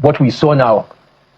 what we saw now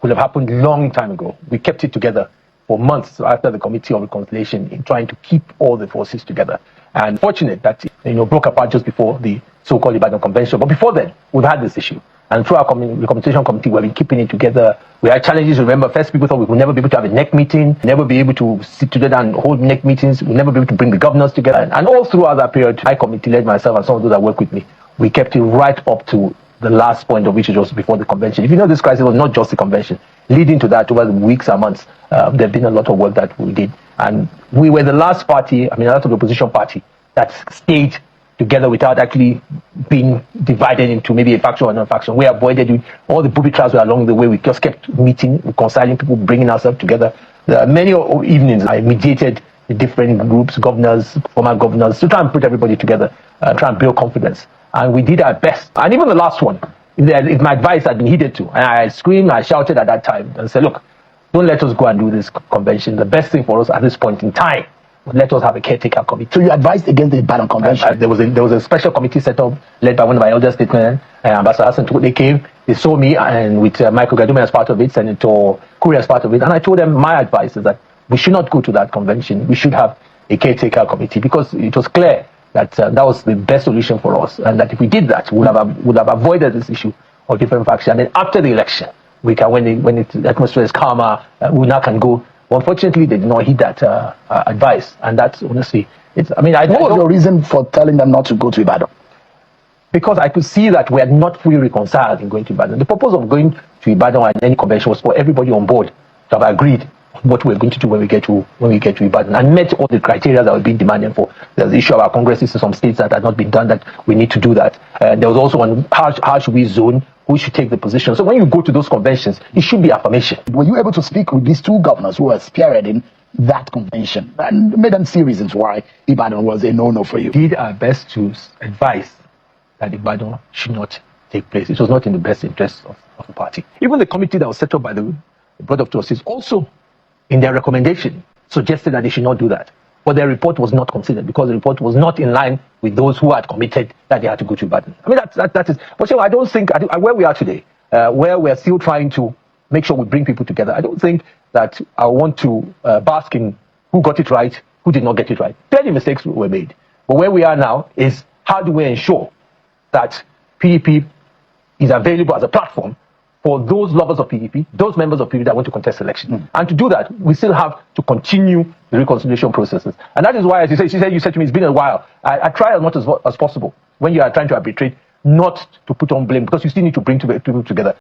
would have happened a long time ago. We kept it together for months after the Committee of Reconciliation in trying to keep all the forces together. And fortunate that, broke apart just before the so-called Ibadan Convention. But before then, we've had this issue. And through our Reconciliation Committee, we've been keeping it together. We had challenges. Remember, first people thought we would never be able to have a NEC meeting, never be able to sit together and hold NEC meetings, we'd never be able to bring the governors together. And all throughout that period, my committee, led myself and some of those that work with me, we kept it right up to the last point of which was before the convention. If you know, this crisis was not just the convention. Leading to that, over the weeks and months, there have been a lot of work that we did. And we were the last party, last of the opposition party, that stayed together without actually being divided into maybe a faction or non-faction. We avoided all the booby traps along the way. We just kept meeting, reconciling people, bringing ourselves together. There are many evenings I mediated the different groups, governors, former governors, to try and put everybody together, try and build confidence. And we did our best. And even the last one, if my advice had been heeded to, and I screamed, I shouted at that time and said, look, don't let us go and do this convention. The best thing for us at this point in time, let us have a caretaker committee. So you advised against the Ibadan Convention? There was a special committee set up, led by one of my elder statesmen, Ambassador Hassan. They came, they saw me, and with Michael Gadume as part of it, Senator Kuri as part of it, and I told them my advice is that we should not go to that convention. We should have a caretaker committee, because it was clear that that was the best solution for us, and that if we did that, we would have avoided this issue of different factions. And then after the election, we can, when the atmosphere is calmer, we now can go. Well, unfortunately, they did not heed that advice, and that's honestly, what was your reason for telling them not to go to Ibadan? Because I could see that we are not fully reconciled in going to Ibadan. The purpose of going to Ibadan and any convention was for everybody on board to have agreed what we're going to do when we get to Ibadan, and met all the criteria that were being demanded for. There's the issue of our congresses in some states that had not been done, that we need to do that. There was also on how should we zone, who should take the position. So when you go to those conventions, it should be affirmation. Were you able to speak with these two governors who were spearheading that convention and made them see reasons why Ibadan was a no-no for you? We did our best to advise that Ibadan should not take place. It was not in the best interest of the party. Even the committee that was set up by the Board of Trustees also, in their recommendation, suggested that they should not do that. But their report was not considered, because the report was not in line with those who had committed that they had to go to Ibadan. That is. But I don't think, where we are today, where we're still trying to make sure we bring people together, I don't think that I want to bask in who got it right, who did not get it right. Plenty of mistakes were made. But where we are now is, how do we ensure that PDP is available as a platform for those lovers of PDP, those members of PDP that want to contest election. And to do that, we still have to continue the reconciliation processes. And that is why, as you said to me, it's been a while. I try as much as possible, when you are trying to arbitrate, not to put on blame, because you still need to bring people together.